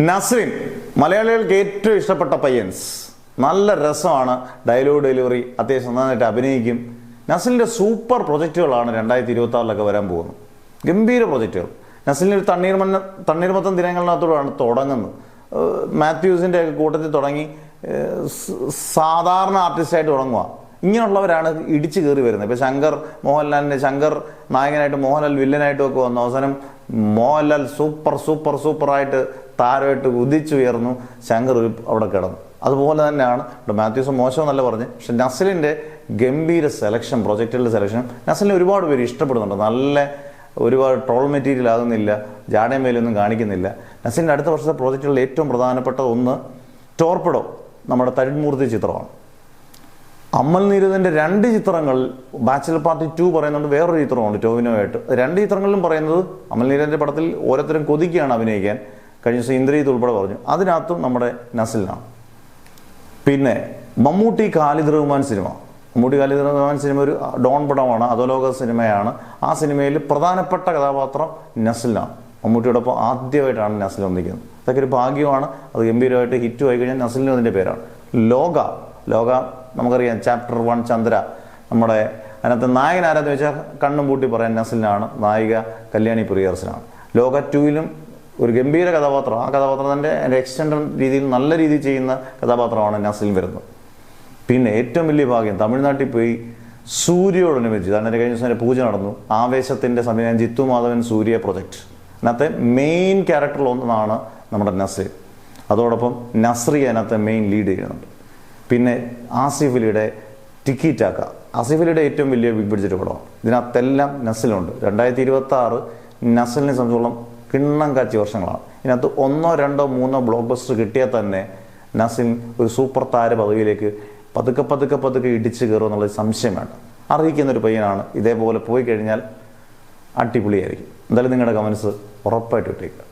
നസ്രിൻ മലയാളികൾക്ക് ഏറ്റവും ഇഷ്ടപ്പെട്ട പയ്യൻസ്. നല്ല രസമാണ്, ഡയലോഗ് ഡെലിവറി അത്യാവശ്യം നന്നായിട്ട് അഭിനയിക്കും. നസ്രിൻ്റെ സൂപ്പർ പ്രൊജക്റ്റുകളാണ് 2026 വരാൻ പോകുന്നത്. ഗംഭീര പ്രൊജക്റ്റുകൾ. നസ്രിൻ്റെ ഒരു തണ്ണീർമത്തം ദിനങ്ങളിനകത്തോടാണ് തുടങ്ങുന്നത്. മാത്യൂസിൻ്റെ കൂട്ടത്തിൽ തുടങ്ങി സാധാരണ ആർട്ടിസ്റ്റായിട്ട് തുടങ്ങുക. ഇങ്ങനെയുള്ളവരാണ് ഇടിച്ചു കയറി വരുന്നത്. ഇപ്പം ശങ്കർ നായകനായിട്ട് മോഹൻലാൽ വില്ലനായിട്ടും ഒക്കെ വന്നു. അവസാനം മോഹൻലാൽ സൂപ്പറായിട്ട് താരമായിട്ട് ഉദിച്ചുയർന്നു. ശങ്കർ അവിടെ കിടന്നു. അതുപോലെ തന്നെയാണ് ഇവിടെ മാത്യൂസ് മോശമെന്നല്ല പറഞ്ഞ്. പക്ഷെ നസ്ലിൻ്റെ ഗംഭീര സെലക്ഷൻ, പ്രൊജക്റ്റുകളുടെ സെലക്ഷൻ നസ്ലിനെ ഒരുപാട് പേര് ഇഷ്ടപ്പെടുന്നുണ്ട്. ഒരുപാട് ട്രോൾ മെറ്റീരിയൽ ആകുന്നില്ല, ജാടയും മേലൊന്നും കാണിക്കുന്നില്ല. നസ്ലിൻ്റെ അടുത്ത വർഷത്തെ പ്രോജക്റ്റുകളിൽ ഏറ്റവും പ്രധാനപ്പെട്ട ഒന്ന് ടോർപിഡോ, നമ്മുടെ തരുൺമൂർത്തി ചിത്രമാണ്. അമൽ നീരദിൻ്റെ 2 ചിത്രങ്ങൾ, ബാച്ചിലർ പാർട്ടി 2 പറയുന്നുണ്ട്, വേറൊരു ചിത്രമുണ്ട് ടോവിനോയായിട്ട്. 2 ചിത്രങ്ങളിലും പറയുന്നത് അമൽ നീരദിൻ്റെ പടത്തിൽ ഓരോരുത്തരും കൊതിക്കുകയാണ് അഭിനയിക്കാൻ. കഴിഞ്ഞ ദിവസം ഇന്ദ്രിയത് ഉൾപ്പെടെ പറഞ്ഞു. അതിനകത്തും നമ്മുടെ നസ്ലിനാണ്. പിന്നെ മമ്മൂട്ടി ഖാലിദ് റഹ്മാൻ സിനിമ ഒരു ഡോൺ പടമാണ്, അധോലോക സിനിമയാണ്. ആ സിനിമയിൽ പ്രധാനപ്പെട്ട കഥാപാത്രം നസ്ലിനാണ്. മമ്മൂട്ടിയോടൊപ്പം ആദ്യമായിട്ടാണ് നസ്ലിൻ ഒന്നിക്കുന്നത്. അതൊക്കെ ഒരു ഭാഗ്യമാണ്. അത് ഗംഭീരമായിട്ട് ഹിറ്റ് ആയി കഴിഞ്ഞാൽ നസ്ലിന് അതിൻ്റെ പേരാണ്. ലോക നമുക്കറിയാം, ചാപ്റ്റർ 1 ചന്ദ്ര. നമ്മുടെ അതിനകത്ത് നായകൻ ആരാന്ന് വെച്ചാൽ കണ്ണും പൂട്ടി പറയാൻ നസ്ലിനാണ്. നായിക കല്യാണി പ്രിയദർശനാണ്. ലോക 2 ഒരു ഗംഭീര കഥാപാത്രം. ആ കഥാപാത്രത്തിൻ്റെ എക്സ്റ്റൻഡ് രീതിയിൽ നല്ല രീതിയിൽ ചെയ്യുന്ന കഥാപാത്രമാണ് നസ്ലിൻ വരുന്നത്. പിന്നെ ഏറ്റവും വലിയ ഭാഗ്യം, തമിഴ്നാട്ടിൽ പോയി സൂര്യയോടനുബന്ധിച്ച് അതിൻ്റെ കഴിഞ്ഞ ദിവസം പൂജ നടന്നു. ആവേശത്തിൻ്റെ സംവിധാനം ജിത്തു മാധവൻ സൂര്യ പ്രൊജക്റ്റ്. അതിനകത്തെ മെയിൻ ക്യാരക്ടറിൽ ഒന്നാണ് നമ്മുടെ നസ്രിൻ. അതോടൊപ്പം നസ്രി അതിനകത്തെ മെയിൻ ലീഡ് ചെയ്യുന്നുണ്ട്. പിന്നെ ആസിഫ് അലിയുടെ ടിക്കി ടാക്ക, ആസിഫ് അലിയുടെ ഏറ്റവും വലിയ ബിഗ് ബഡ്ജറ്റ് പടമാണ്. ഇതിനകത്തെല്ലാം നസ്ലിനുണ്ട്. 2026 നസ്ലിനെ സംബന്ധിച്ചോളം കിണ്ണം കാച്ചി വർഷങ്ങളാണ്. ഇതിനകത്ത് 1, 2, 3 ബ്ലോക്ക് ബസ്റ്റർ കിട്ടിയാൽ തന്നെ നസ്ലിൻ ഒരു സൂപ്പർ താര പദവിയിലേക്ക് പതുക്കെ ഇടിച്ചു കയറും എന്നുള്ളത് സംശയം വേണ്ട. അറിയിക്കുന്നൊരു പയ്യനാണ്. ഇതേപോലെ പോയി കഴിഞ്ഞാൽ അടിപൊളിയായിരിക്കും. എന്തായാലും നിങ്ങളുടെ കമൻസ് ഉറപ്പായിട്ട് ഇട്ടേക്കുക.